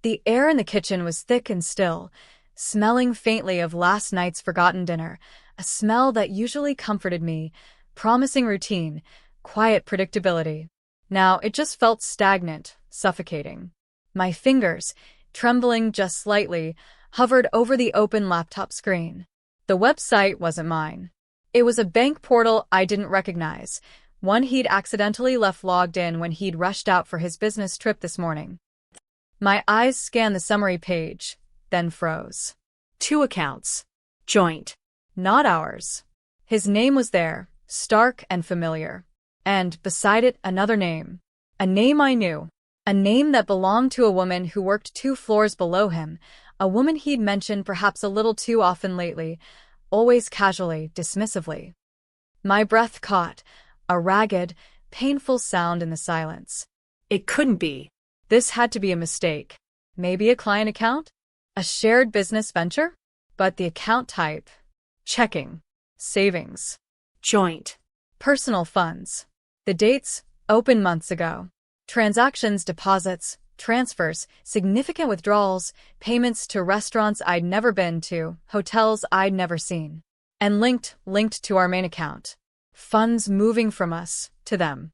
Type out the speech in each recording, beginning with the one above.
The air in the kitchen was thick and still, smelling faintly of last night's forgotten dinner, a smell that usually comforted me, promising routine, quiet predictability. Now it just felt stagnant, suffocating. My fingers, trembling just slightly, hovered over the open laptop screen. The website wasn't mine. It was a bank portal I didn't recognize, one he'd accidentally left logged in when he'd rushed out for his business trip this morning. My eyes scanned the summary page, then froze. 2 accounts. Joint. Not ours. His name was there, stark and familiar. And, beside it, another name. A name I knew. A name that belonged to a woman who worked 2 floors below him, a woman he'd mentioned perhaps a little too often lately, always casually, dismissively. My breath caught, a ragged, painful sound in the silence. It couldn't be. This had to be a mistake. Maybe a client account? A shared business venture? But the account type. Checking. Savings. Joint. Personal funds. The dates, open months ago. Transactions, deposits, transfers, significant withdrawals, payments to restaurants I'd never been to, hotels I'd never seen. And linked to our main account. Funds moving from us, to them.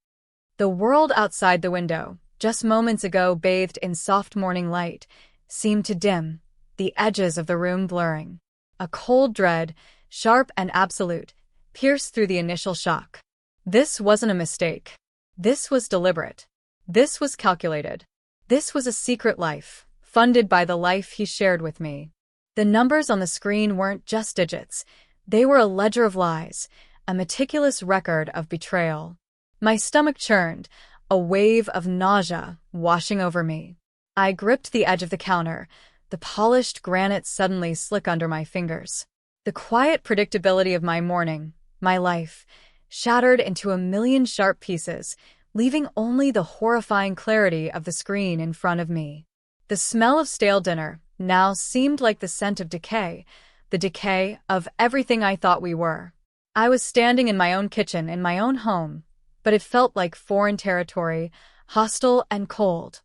The world outside the window, just moments ago bathed in soft morning light, seemed to dim, the edges of the room blurring. A cold dread, sharp and absolute, pierced through the initial shock. This wasn't a mistake. This was deliberate. This was calculated. This was a secret life, funded by the life he shared with me. The numbers on the screen weren't just digits. They were a ledger of lies, a meticulous record of betrayal. My stomach churned, a wave of nausea washing over me. I gripped the edge of the counter, the polished granite suddenly slick under my fingers. The quiet predictability of my morning, my life, shattered into a million sharp pieces, leaving only the horrifying clarity of the screen in front of me. The smell of stale dinner now seemed like the scent of decay, the decay of everything I thought we were. I was standing in my own kitchen in my own home, but it felt like foreign territory, hostile and cold.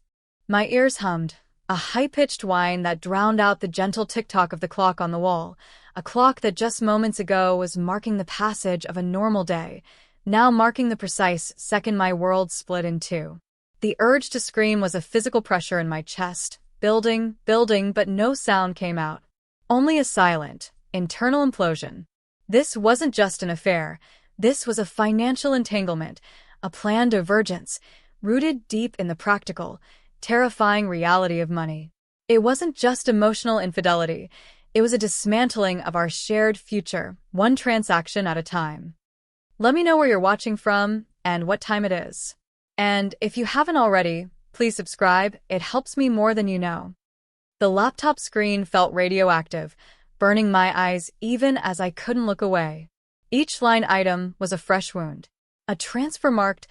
My ears hummed, a high-pitched whine that drowned out the gentle tick-tock of the clock on the wall, a clock that just moments ago was marking the passage of a normal day, now marking the precise second my world split in two. The urge to scream was a physical pressure in my chest, building, but no sound came out. Only a silent, internal implosion. This wasn't just an affair. This was a financial entanglement, a planned divergence, rooted deep in the practical, terrifying reality of money. It wasn't just emotional infidelity. It was a dismantling of our shared future, one transaction at a time. Let me know where you're watching from and what time it is. And if you haven't already, please subscribe. It helps me more than you know. The laptop screen felt radioactive, burning my eyes even as I couldn't look away. Each line item was a fresh wound. A transfer marked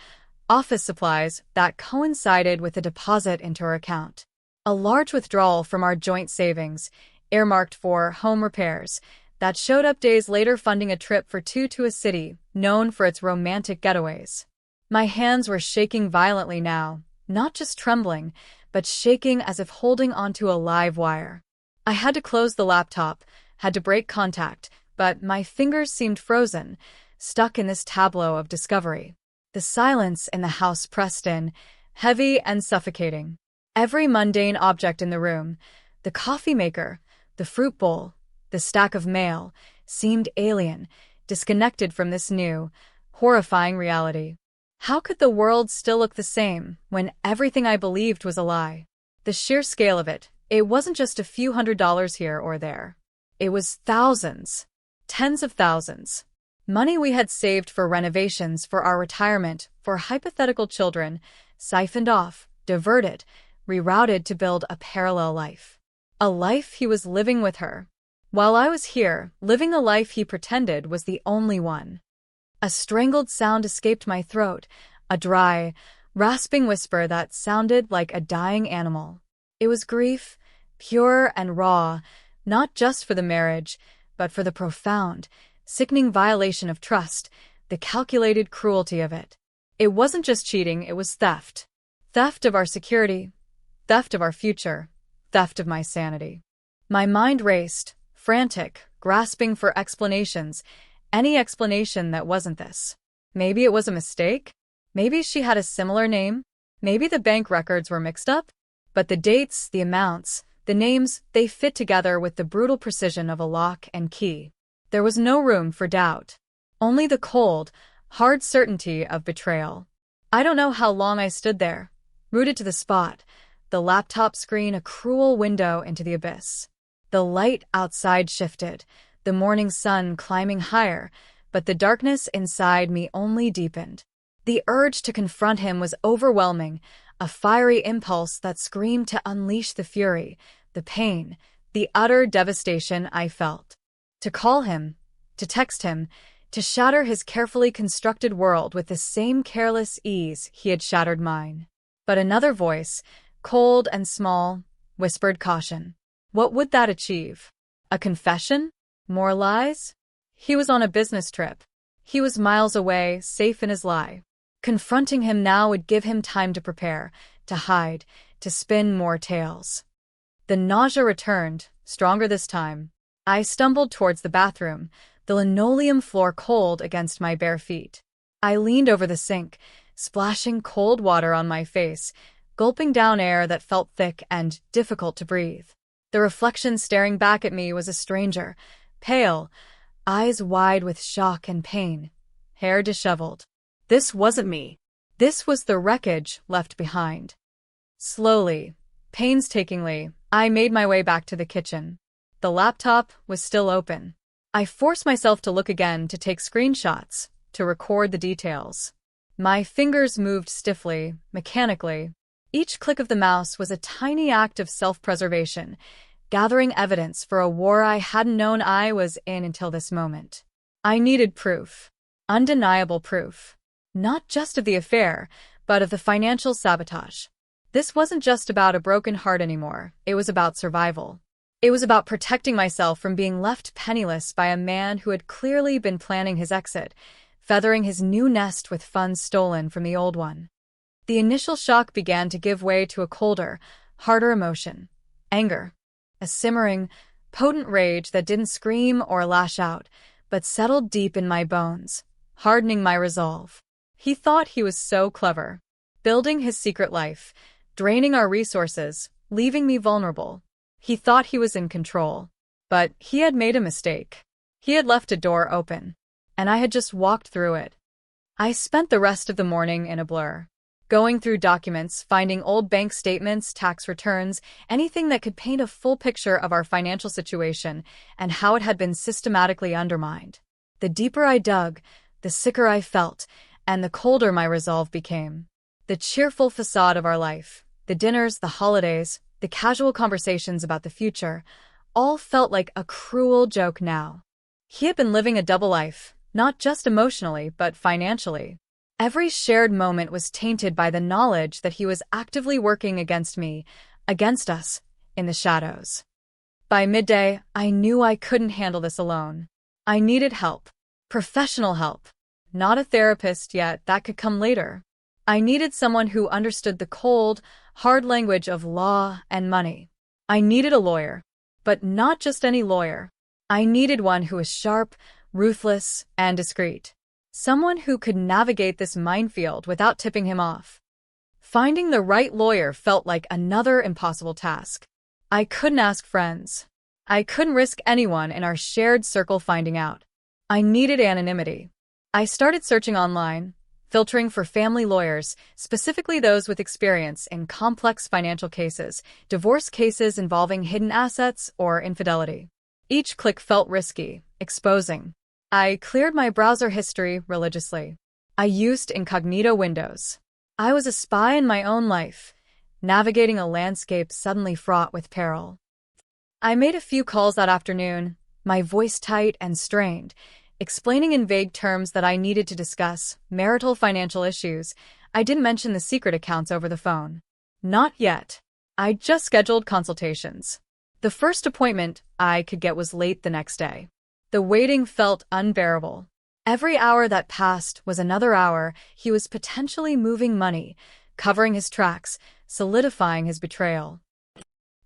office supplies that coincided with a deposit into her account. A large withdrawal from our joint savings, earmarked for home repairs, that showed up days later funding a trip for 2 to a city known for its romantic getaways. My hands were shaking violently now, not just trembling, but shaking as if holding onto a live wire. I had to close the laptop, had to break contact, but my fingers seemed frozen, stuck in this tableau of discovery. The silence in the house pressed in, heavy and suffocating. Every mundane object in the room, the coffee maker, the fruit bowl, the stack of mail, seemed alien, disconnected from this new, horrifying reality. How could the world still look the same when everything I believed was a lie? The sheer scale of it, it wasn't just a few $100s here or there. It was thousands. Tens of thousands. Money we had saved for renovations, for our retirement, for hypothetical children, siphoned off, diverted, rerouted to build a parallel life. A life he was living with her. While I was here, living the life he pretended was the only one. A strangled sound escaped my throat, a dry, rasping whisper that sounded like a dying animal. It was grief, pure and raw, not just for the marriage, but for the profound, sickening violation of trust, the calculated cruelty of it. It wasn't just cheating, it was theft. Theft of our security, theft of our future, theft of my sanity. My mind raced, frantic, grasping for explanations, any explanation that wasn't this. Maybe it was a mistake? Maybe she had a similar name? Maybe the bank records were mixed up? But the dates, the amounts, the names, they fit together with the brutal precision of a lock and key. There was no room for doubt. Only the cold, hard certainty of betrayal. I don't know how long I stood there, rooted to the spot, the laptop screen a cruel window into the abyss. The light outside shifted, the morning sun climbing higher, but the darkness inside me only deepened. The urge to confront him was overwhelming, a fiery impulse that screamed to unleash the fury, the pain, the utter devastation I felt. To call him, to text him, to shatter his carefully constructed world with the same careless ease he had shattered mine. But another voice, cold and small, whispered caution. What would that achieve? A confession? More lies? He was on a business trip. He was miles away, safe in his lie. Confronting him now would give him time to prepare, to hide, to spin more tales. The nausea returned, stronger this time. I stumbled towards the bathroom, the linoleum floor cold against my bare feet. I leaned over the sink, splashing cold water on my face, gulping down air that felt thick and difficult to breathe. The reflection staring back at me was a stranger, pale, eyes wide with shock and pain, hair disheveled. This wasn't me. This was the wreckage left behind. Slowly, painstakingly, I made my way back to the kitchen. The laptop was still open. I forced myself to look again, to take screenshots, to record the details. My fingers moved stiffly, mechanically. Each click of the mouse was a tiny act of self-preservation, gathering evidence for a war I hadn't known I was in until this moment. I needed proof. Undeniable proof. Not just of the affair, but of the financial sabotage. This wasn't just about a broken heart anymore, it was about survival. It was about protecting myself from being left penniless by a man who had clearly been planning his exit, feathering his new nest with funds stolen from the old one. The initial shock began to give way to a colder, harder emotion. Anger. A simmering, potent rage that didn't scream or lash out, but settled deep in my bones, hardening my resolve. He thought he was so clever, building his secret life, draining our resources, leaving me vulnerable. He thought he was in control. But he had made a mistake. He had left a door open, and I had just walked through it. I spent the rest of the morning in a blur, going through documents, finding old bank statements, tax returns, anything that could paint a full picture of our financial situation and how it had been systematically undermined. The deeper I dug, the sicker I felt, and the colder my resolve became. The cheerful facade of our life, the dinners, the holidays, the casual conversations about the future, all felt like a cruel joke now. He had been living a double life, not just emotionally, but financially. Every shared moment was tainted by the knowledge that he was actively working against me, against us, in the shadows. By midday, I knew I couldn't handle this alone. I needed help. Professional help. Not a therapist yet, that could come later. I needed someone who understood the cold, hard language of law and money. I needed a lawyer. But not just any lawyer. I needed one who was sharp, ruthless, and discreet. Someone who could navigate this minefield without tipping him off. Finding the right lawyer felt like another impossible task. I couldn't ask friends. I couldn't risk anyone in our shared circle finding out. I needed anonymity. I started searching online, filtering for family lawyers, specifically those with experience in complex financial cases, divorce cases involving hidden assets, or infidelity. Each click felt risky, exposing. I cleared my browser history religiously. I used incognito windows. I was a spy in my own life, navigating a landscape suddenly fraught with peril. I made a few calls that afternoon, my voice tight and strained, explaining in vague terms that I needed to discuss marital financial issues. I didn't mention the secret accounts over the phone. Not yet. I just scheduled consultations. The first appointment I could get was late the next day. The waiting felt unbearable. Every hour that passed was another hour he was potentially moving money, covering his tracks, solidifying his betrayal.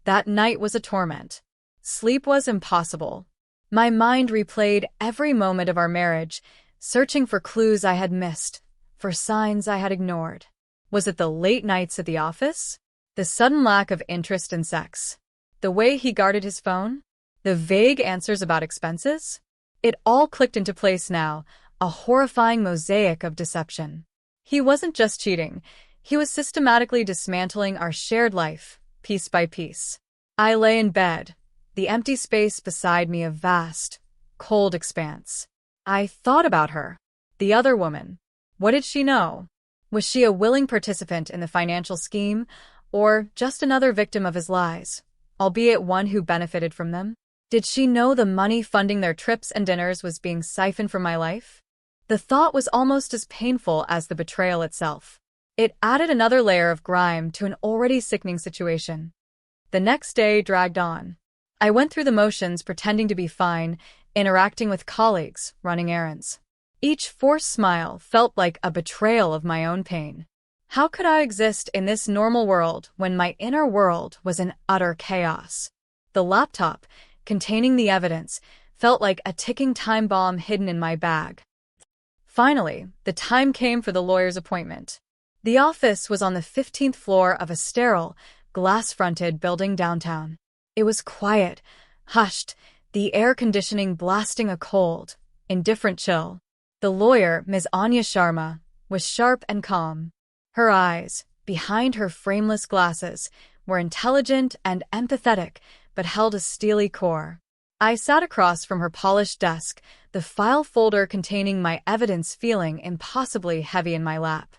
That night was a torment. Sleep was impossible. My mind replayed every moment of our marriage, searching for clues I had missed, for signs I had ignored. Was it the late nights at the office? The sudden lack of interest in sex? The way he guarded his phone? The vague answers about expenses? It all clicked into place now, a horrifying mosaic of deception. He wasn't just cheating, he was systematically dismantling our shared life, piece by piece. I lay in bed, the empty space beside me a vast, cold expanse. I thought about her. The other woman. What did she know? Was she a willing participant in the financial scheme, or just another victim of his lies, albeit one who benefited from them? Did she know the money funding their trips and dinners was being siphoned from my life? The thought was almost as painful as the betrayal itself. It added another layer of grime to an already sickening situation. The next day dragged on. I went through the motions pretending to be fine, interacting with colleagues, running errands. Each forced smile felt like a betrayal of my own pain. How could I exist in this normal world when my inner world was in utter chaos? The laptop, containing the evidence, felt like a ticking time bomb hidden in my bag. Finally, the time came for the lawyer's appointment. The office was on the 15th floor of a sterile, glass-fronted building downtown. It was quiet, hushed, the air conditioning blasting a cold, indifferent chill. The lawyer, Ms. Anya Sharma, was sharp and calm. Her eyes, behind her frameless glasses, were intelligent and empathetic, but held a steely core. I sat across from her polished desk, the file folder containing my evidence feeling impossibly heavy in my lap.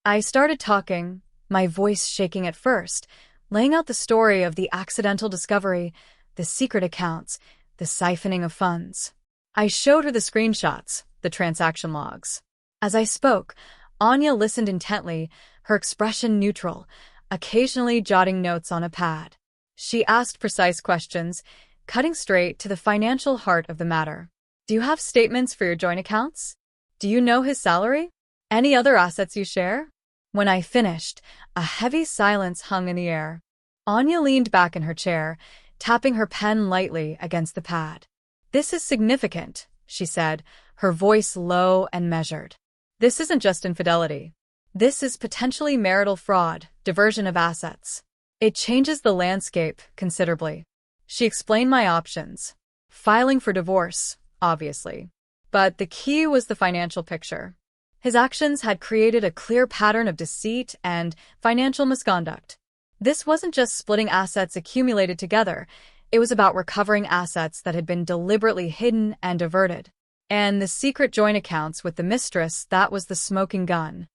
I started talking, my voice shaking at first, laying out the story of the accidental discovery, the secret accounts, the siphoning of funds. I showed her the screenshots, the transaction logs. As I spoke, Anya listened intently, her expression neutral, occasionally jotting notes on a pad. She asked precise questions, cutting straight to the financial heart of the matter. Do you have statements for your joint accounts? Do you know his salary? Any other assets you share? When I finished, a heavy silence hung in the air. Anya leaned back in her chair, tapping her pen lightly against the pad. This is significant, she said, her voice low and measured. This isn't just infidelity. This is potentially marital fraud, diversion of assets. It changes the landscape considerably. She explained my options. Filing for divorce, obviously. But the key was the financial picture. His actions had created a clear pattern of deceit and financial misconduct. This wasn't just splitting assets accumulated together. It was about recovering assets that had been deliberately hidden and diverted. And the secret joint accounts with the mistress, that was the smoking gun.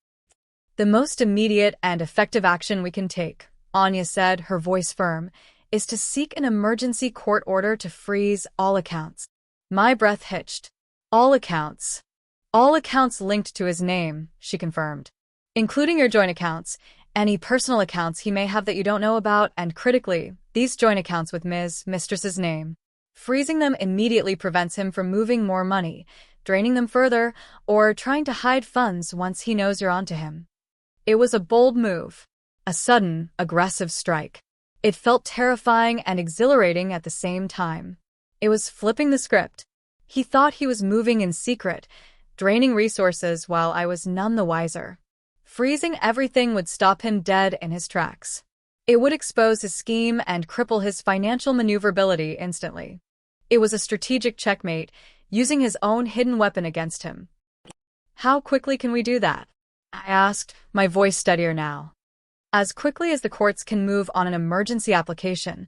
The most immediate and effective action we can take, Anya said, her voice firm, is to seek an emergency court order to freeze all accounts. My breath hitched. All accounts. All accounts linked to his name, she confirmed. Including your joint accounts, any personal accounts he may have that you don't know about, and critically, these joint accounts with Mistress's name. Freezing them immediately prevents him from moving more money, draining them further, or trying to hide funds once he knows you're onto him. It was a bold move. A sudden, aggressive strike. It felt terrifying and exhilarating at the same time. It was flipping the script. He thought he was moving in secret, draining resources while I was none the wiser. Freezing everything would stop him dead in his tracks. It would expose his scheme and cripple his financial maneuverability instantly. It was a strategic checkmate, using his own hidden weapon against him. How quickly can we do that? I asked, my voice steadier now. As quickly as the courts can move on an emergency application,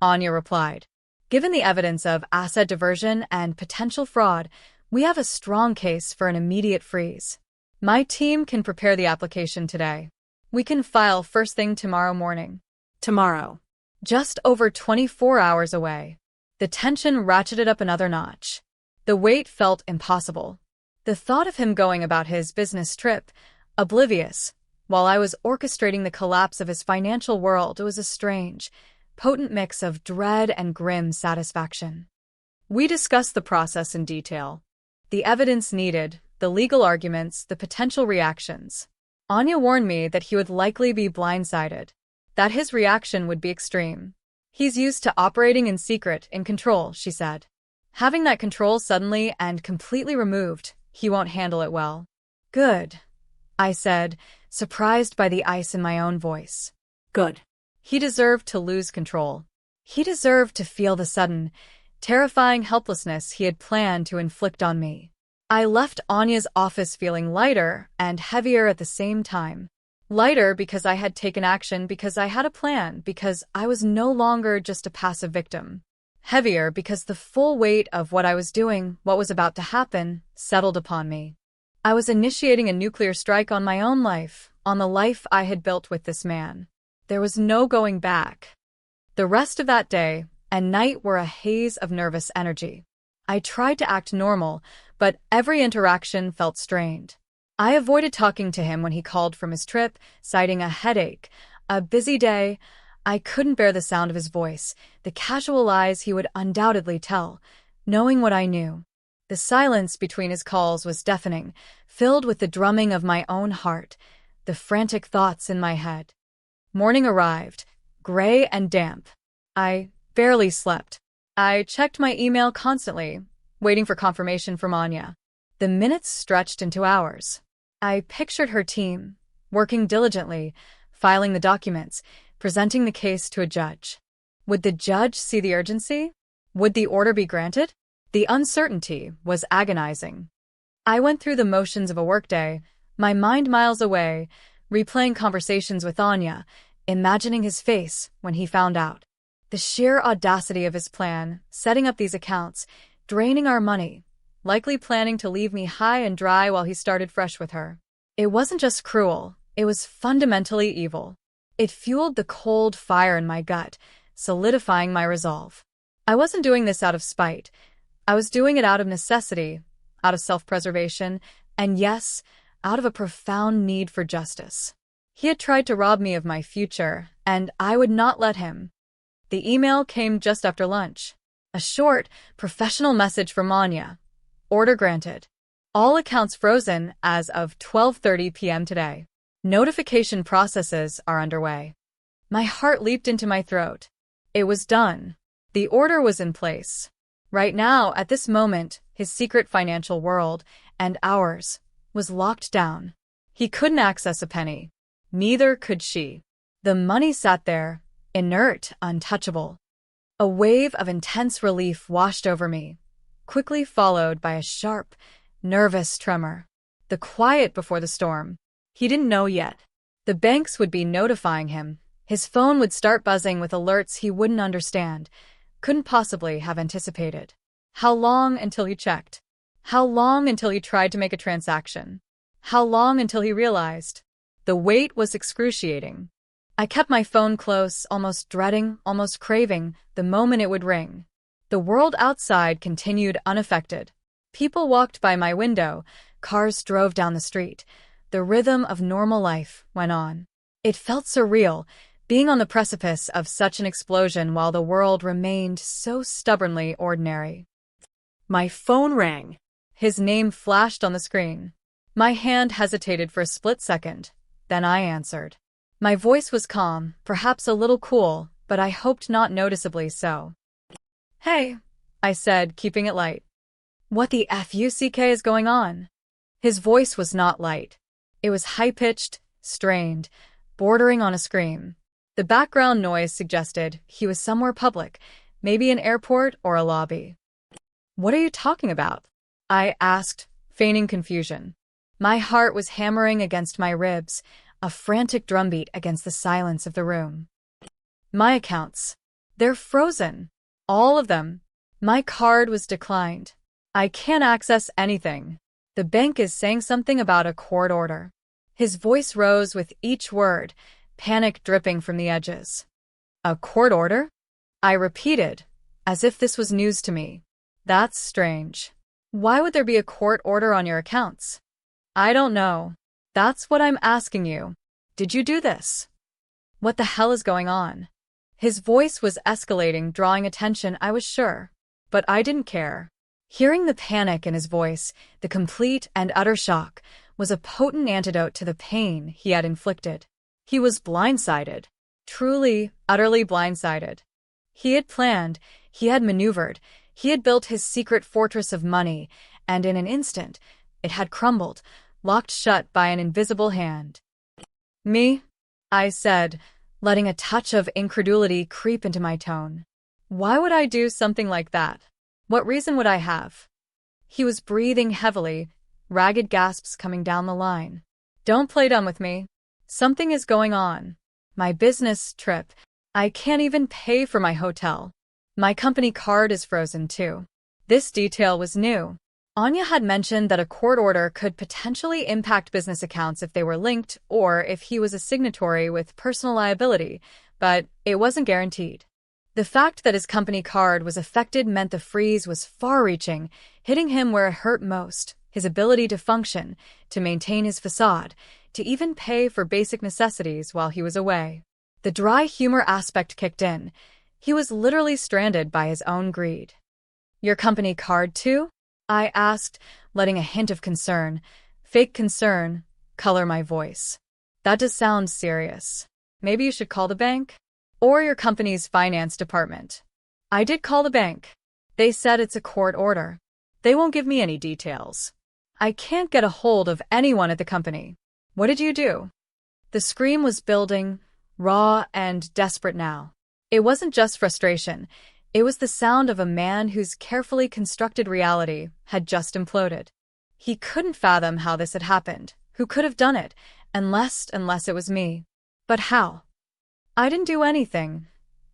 Anya replied. Given the evidence of asset diversion and potential fraud, we have a strong case for an immediate freeze. My team can prepare the application today. We can file first thing tomorrow morning. Tomorrow. Just over 24 hours away. The tension ratcheted up another notch. The wait felt impossible. The thought of him going about his business trip, oblivious, while I was orchestrating the collapse of his financial world, was a strange, potent mix of dread and grim satisfaction. We discussed the process in detail. The evidence needed, the legal arguments, the potential reactions. Anya warned me that he would likely be blindsided, that his reaction would be extreme. He's used to operating in secret, in control, she said. Having that control suddenly and completely removed, he won't handle it well. Good, I said, surprised by the ice in my own voice. Good. He deserved to lose control. He deserved to feel the sudden, terrifying helplessness he had planned to inflict on me. I left Anya's office feeling lighter and heavier at the same time. Lighter because I had taken action, because I had a plan, because I was no longer just a passive victim. Heavier because the full weight of what I was doing, what was about to happen, settled upon me. I was initiating a nuclear strike on my own life, on the life I had built with this man. There was no going back. The rest of that day and night were a haze of nervous energy. I tried to act normal, but every interaction felt strained. I avoided talking to him when he called from his trip, citing a headache, a busy day. I couldn't bear the sound of his voice, the casual lies he would undoubtedly tell, knowing what I knew. The silence between his calls was deafening, filled with the drumming of my own heart, the frantic thoughts in my head. Morning arrived, gray and damp. I barely slept. I checked my email constantly, waiting for confirmation from Anya. The minutes stretched into hours. I pictured her team, working diligently, filing the documents, presenting the case to a judge. Would the judge see the urgency? Would the order be granted? The uncertainty was agonizing. I went through the motions of a workday, my mind miles away, replaying conversations with Anya, imagining his face when he found out. The sheer audacity of his plan, setting up these accounts, draining our money, likely planning to leave me high and dry while he started fresh with her. It wasn't just cruel, it was fundamentally evil. It fueled the cold fire in my gut, solidifying my resolve. I wasn't doing this out of spite. I was doing it out of necessity, out of self-preservation, and yes, out of a profound need for justice. He had tried to rob me of my future, and I would not let him. The email came just after lunch. A short, professional message from Anya. Order granted. All accounts frozen as of 12:30 p.m. today. Notification processes are underway. My heart leaped into my throat. It was done. The order was in place. Right now, at this moment, his secret financial world, and ours, was locked down. He couldn't access a penny. Neither could she. The money sat there, inert, untouchable. A wave of intense relief washed over me, quickly followed by a sharp, nervous tremor. The quiet before the storm. He didn't know yet. The banks would be notifying him. His phone would start buzzing with alerts he wouldn't understand, couldn't possibly have anticipated. How long until he checked? How long until he tried to make a transaction? How long until he realized? The wait was excruciating. I kept my phone close, almost dreading, almost craving, the moment it would ring. The world outside continued unaffected. People walked by my window, cars drove down the street. The rhythm of normal life went on. It felt surreal, being on the precipice of such an explosion while the world remained so stubbornly ordinary. My phone rang. His name flashed on the screen. My hand hesitated for a split second. Then I answered. My voice was calm, perhaps a little cool, but I hoped not noticeably so. Hey, I said, keeping it light. What the fuck is going on? His voice was not light. It was high-pitched, strained, bordering on a scream. The background noise suggested he was somewhere public, maybe an airport or a lobby. What are you talking about? I asked, feigning confusion. My heart was hammering against my ribs, a frantic drumbeat against the silence of the room. My accounts. They're frozen. All of them. My card was declined. I can't access anything. The bank is saying something about a court order. His voice rose with each word, panic dripping from the edges. A court order? I repeated, as if this was news to me. That's strange. Why would there be a court order on your accounts? I don't know. That's what I'm asking you. Did you do this? What the hell is going on? His voice was escalating, drawing attention, I was sure. But I didn't care. Hearing the panic in his voice, the complete and utter shock, was a potent antidote to the pain he had inflicted. He was blindsided. Truly, utterly blindsided. He had planned, he had maneuvered, he had built his secret fortress of money, and in an instant, it had crumbled, locked shut by an invisible hand. "Me?" I said, letting a touch of incredulity creep into my tone. "Why would I do something like that? What reason would I have?" He was breathing heavily, ragged gasps coming down the line. "Don't play dumb with me. Something is going on. My business trip. I can't even pay for my hotel. My company card is frozen too." This detail was new. Anya had mentioned that a court order could potentially impact business accounts if they were linked or if he was a signatory with personal liability, but it wasn't guaranteed. The fact that his company card was affected meant the freeze was far-reaching, hitting him where it hurt most: his ability to function, to maintain his facade, to even pay for basic necessities while he was away. The dry humor aspect kicked in. He was literally stranded by his own greed. "Your company card too?" I asked, letting a hint of concern, fake concern, color my voice. "That does sound serious. Maybe you should call the bank? Or your company's finance department." I did call the bank. They said it's a court order. They won't give me any details. I can't get a hold of anyone at the company. "What did you do?" The scream was building, raw and desperate now. It wasn't just frustration. It was the sound of a man whose carefully constructed reality had just imploded. He couldn't fathom how this had happened, who could have done it, unless it was me. But how? "I didn't do anything,"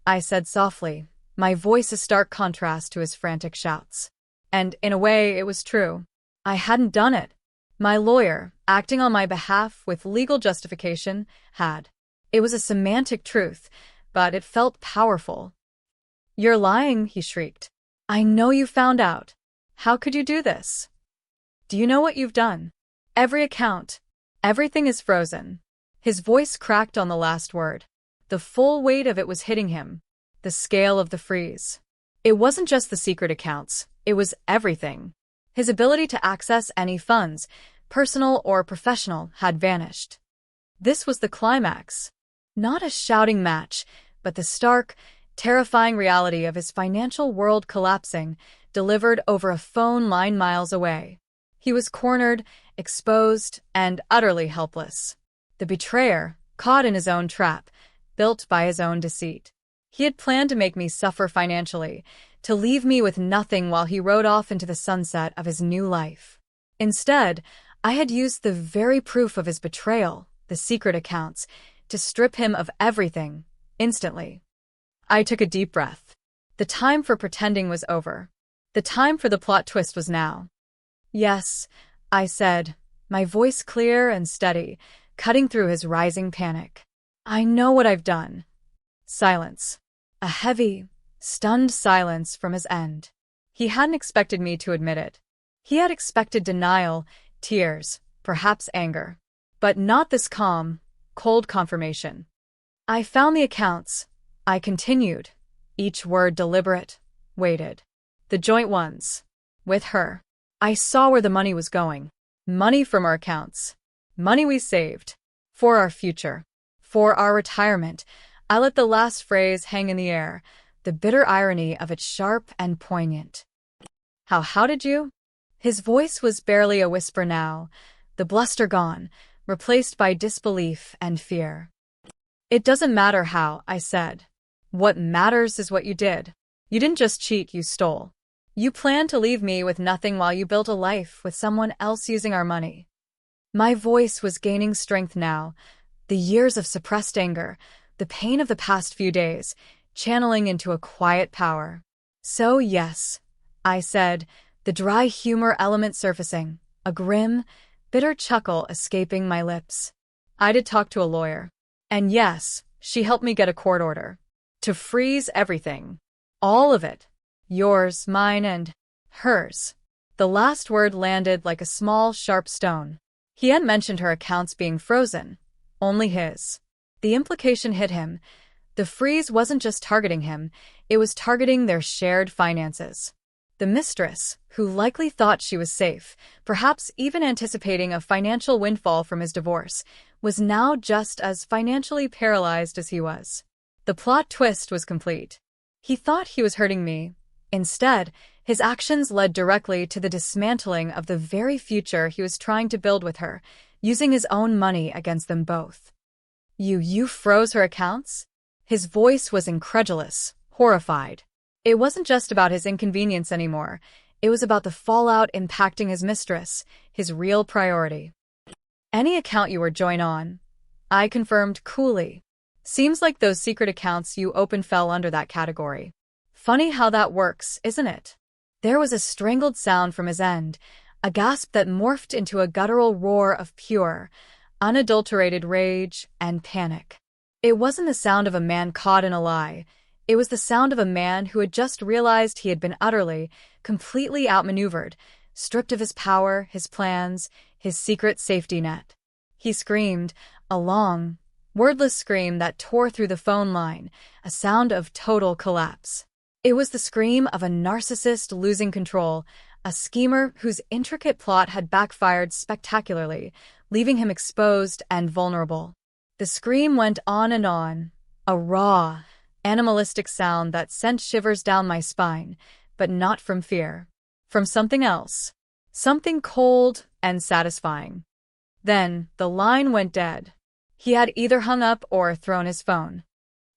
I said softly, my voice a stark contrast to his frantic shouts. And in a way, it was true. I hadn't done it. My lawyer, acting on my behalf with legal justification, had. It was a semantic truth, but it felt powerful. "You're lying," he shrieked. "I know you found out. How could you do this? Do you know what you've done? Every account, everything is frozen." His voice cracked on the last word. The full weight of it was hitting him. The scale of the freeze. It wasn't just the secret accounts, it was everything. His ability to access any funds, personal or professional, had vanished. This was the climax. Not a shouting match, but the stark, terrifying reality of his financial world collapsing, delivered over a phone line miles away. He was cornered, exposed, and utterly helpless. The betrayer, caught in his own trap, built by his own deceit. He had planned to make me suffer financially, to leave me with nothing while he rode off into the sunset of his new life. Instead, I had used the very proof of his betrayal, the secret accounts, to strip him of everything, instantly. I took a deep breath. The time for pretending was over. The time for the plot twist was now. "Yes," I said, my voice clear and steady, cutting through his rising panic. "I know what I've done." Silence. A heavy, stunned silence from his end. He hadn't expected me to admit it. He had expected denial, tears, perhaps anger. But not this calm, cold confirmation. "I found the accounts," I continued, each word deliberate, weighted. "The joint ones. With her. I saw where the money was going. Money from our accounts. Money we saved. For our future. For our retirement." I let the last phrase hang in the air, the bitter irony of it sharp and poignant. How did you?" His voice was barely a whisper now, the bluster gone, replaced by disbelief and fear. "It doesn't matter how," I said. "What matters is what you did. You didn't just cheat, you stole. You planned to leave me with nothing while you built a life with someone else using our money." My voice was gaining strength now, the years of suppressed anger, the pain of the past few days, channeling into a quiet power. "So yes," I said, the dry humor element surfacing, a grim, bitter chuckle escaping my lips. "I did talk to a lawyer. And yes, she helped me get a court order. To freeze everything. All of it. Yours, mine, and hers." The last word landed like a small, sharp stone. He hadn't mentioned her accounts being frozen. Only his. The implication hit him. The freeze wasn't just targeting him, it was targeting their shared finances. The mistress, who likely thought she was safe, perhaps even anticipating a financial windfall from his divorce, was now just as financially paralyzed as he was. The plot twist was complete. He thought he was hurting me. Instead, his actions led directly to the dismantling of the very future he was trying to build with her, using his own money against them both. You froze her accounts? His voice was incredulous, horrified. It wasn't just about his inconvenience anymore. It was about the fallout impacting his mistress, his real priority. Any account you were join on, I confirmed coolly. Seems like those secret accounts you opened fell under that category. Funny how that works, isn't it? There was a strangled sound from his end, a gasp that morphed into a guttural roar of pure, unadulterated rage and panic. It wasn't the sound of a man caught in a lie. It was the sound of a man who had just realized he had been utterly, completely outmaneuvered, stripped of his power, his plans, his secret safety net. He screamed, a long, wordless scream that tore through the phone line, a sound of total collapse. It was the scream of a narcissist losing control, a schemer whose intricate plot had backfired spectacularly, leaving him exposed and vulnerable. The scream went on, a raw, animalistic sound that sent shivers down my spine, but not from fear. From something else. Something cold and satisfying. Then, the line went dead. He had either hung up or thrown his phone.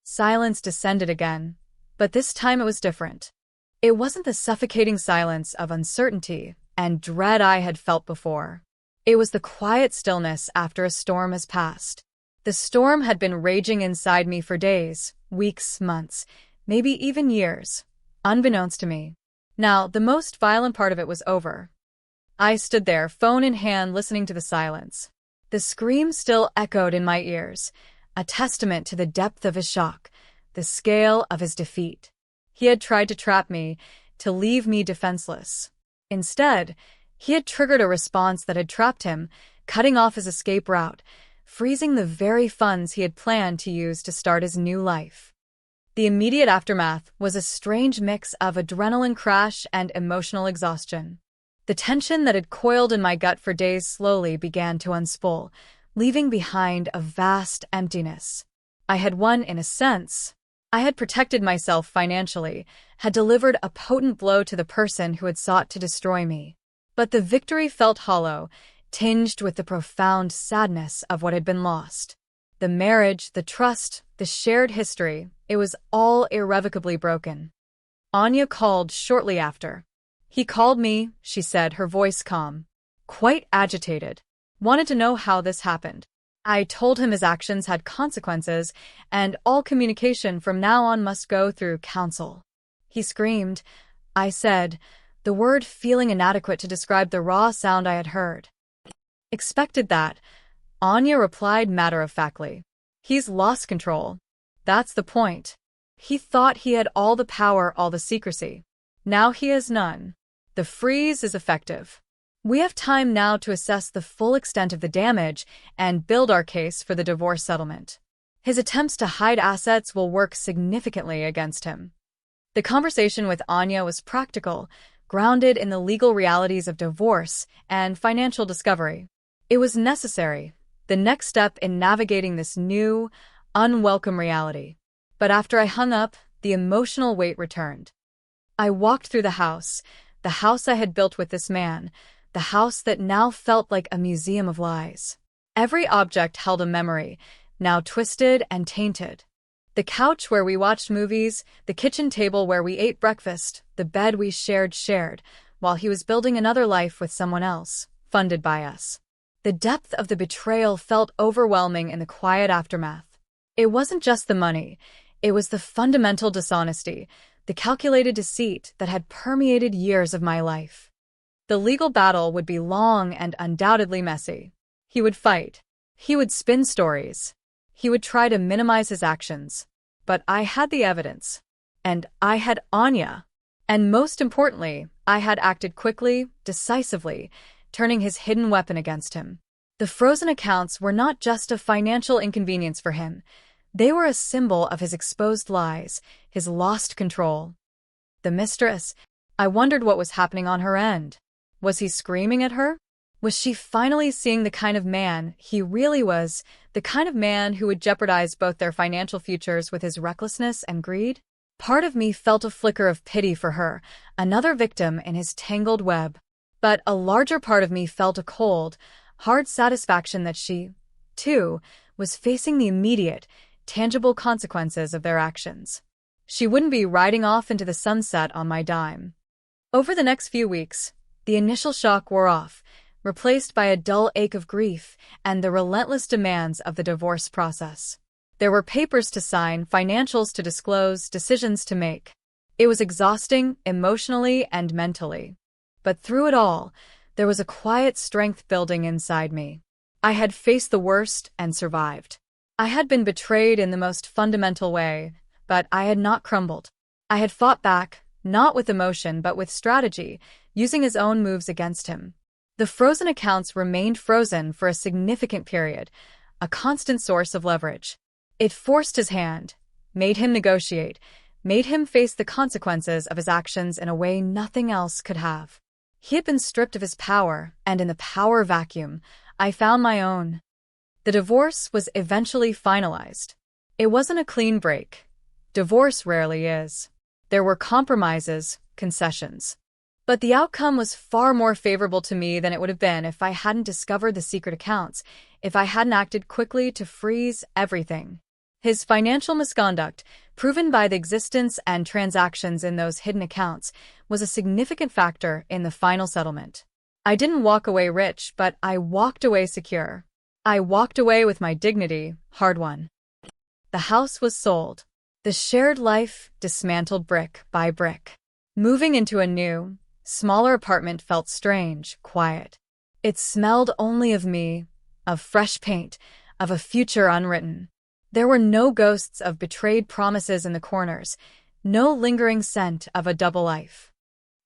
Silence descended again, but this time it was different. It wasn't the suffocating silence of uncertainty and dread I had felt before. It was the quiet stillness after a storm has passed. The storm had been raging inside me for days, weeks, months, maybe even years, unbeknownst to me. Now, the most violent part of it was over. I stood there, phone in hand, listening to the silence. The scream still echoed in my ears, a testament to the depth of his shock, the scale of his defeat. He had tried to trap me, to leave me defenseless. Instead, he had triggered a response that had trapped him, cutting off his escape route, freezing the very funds he had planned to use to start his new life. The immediate aftermath was a strange mix of adrenaline crash and emotional exhaustion. The tension that had coiled in my gut for days slowly began to unspool, leaving behind a vast emptiness. I had won in a sense. I had protected myself financially, had delivered a potent blow to the person who had sought to destroy me. But the victory felt hollow, tinged with the profound sadness of what had been lost. The marriage, the trust, the shared history, it was all irrevocably broken. Anya called shortly after. He called me, she said, her voice calm. Quite agitated. Wanted to know how this happened. I told him his actions had consequences, and all communication from now on must go through counsel. He screamed. I said, the word feeling inadequate to describe the raw sound I had heard. Expected that. Anya replied matter-of-factly. He's lost control. That's the point. He thought he had all the power, all the secrecy. Now he has none. The freeze is effective. We have time now to assess the full extent of the damage and build our case for the divorce settlement. His attempts to hide assets will work significantly against him. The conversation with Anya was practical, grounded in the legal realities of divorce and financial discovery. It was necessary, the next step in navigating this new, unwelcome reality. But after I hung up, the emotional weight returned. I walked through the house I had built with this man, the house that now felt like a museum of lies. Every object held a memory, now twisted and tainted. The couch where we watched movies, the kitchen table where we ate breakfast, the bed we shared, while he was building another life with someone else, funded by us. The depth of the betrayal felt overwhelming in the quiet aftermath. It wasn't just the money, it was the fundamental dishonesty, the calculated deceit that had permeated years of my life. The legal battle would be long and undoubtedly messy. He would fight. He would spin stories. He would try to minimize his actions. But I had the evidence. And I had Anya. And most importantly, I had acted quickly, decisively, turning his hidden weapon against him. The frozen accounts were not just a financial inconvenience for him. They were a symbol of his exposed lies, his lost control. The mistress, I wondered what was happening on her end. Was he screaming at her? Was she finally seeing the kind of man he really was, the kind of man who would jeopardize both their financial futures with his recklessness and greed? Part of me felt a flicker of pity for her, another victim in his tangled web. But a larger part of me felt a cold, hard satisfaction that she, too, was facing the immediate, tangible consequences of their actions. She wouldn't be riding off into the sunset on my dime. Over the next few weeks, the initial shock wore off, replaced by a dull ache of grief and the relentless demands of the divorce process. There were papers to sign, financials to disclose, decisions to make. It was exhausting, emotionally and mentally. But through it all, there was a quiet strength building inside me. I had faced the worst and survived. I had been betrayed in the most fundamental way, but I had not crumbled. I had fought back, not with emotion but with strategy, using his own moves against him. The frozen accounts remained frozen for a significant period, a constant source of leverage. It forced his hand, made him negotiate, made him face the consequences of his actions in a way nothing else could have. He had been stripped of his power, and in the power vacuum, I found my own. The divorce was eventually finalized. It wasn't a clean break. Divorce rarely is. There were compromises, concessions. But the outcome was far more favorable to me than it would have been if I hadn't discovered the secret accounts, if I hadn't acted quickly to freeze everything. His financial misconduct, proven by the existence and transactions in those hidden accounts, was a significant factor in the final settlement. I didn't walk away rich, but I walked away secure. I walked away with my dignity, hard-won. The house was sold. The shared life dismantled brick by brick. Moving into a new, smaller apartment felt strange, quiet. It smelled only of me, of fresh paint, of a future unwritten. There were no ghosts of betrayed promises in the corners, no lingering scent of a double life.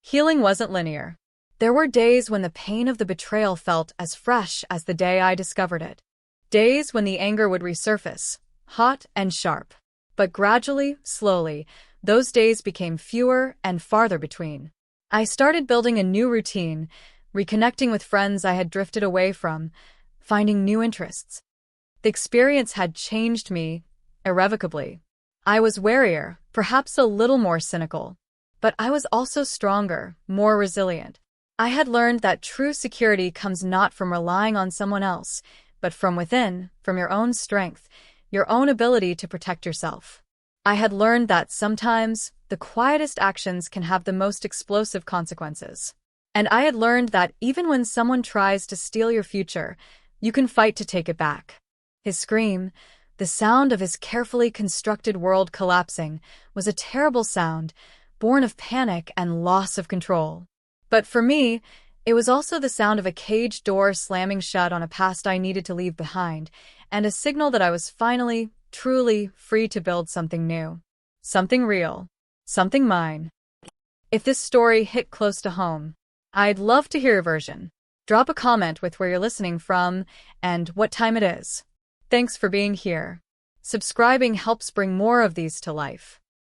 Healing wasn't linear. There were days when the pain of the betrayal felt as fresh as the day I discovered it. Days when the anger would resurface, hot and sharp. But gradually, slowly, those days became fewer and farther between. I started building a new routine, reconnecting with friends I had drifted away from, finding new interests. The experience had changed me irrevocably. I was warier, perhaps a little more cynical. But I was also stronger, more resilient. I had learned that true security comes not from relying on someone else, but from within, from your own strength, your own ability to protect yourself. I had learned that sometimes the quietest actions can have the most explosive consequences. And I had learned that even when someone tries to steal your future, you can fight to take it back. His scream, the sound of his carefully constructed world collapsing, was a terrible sound, born of panic and loss of control. But for me, it was also the sound of a cage door slamming shut on a past I needed to leave behind, and a signal that I was finally, truly free to build something new. Something real. Something mine. If this story hit close to home, I'd love to hear your version. Drop a comment with where you're listening from and what time it is. Thanks for being here. Subscribing helps bring more of these to life.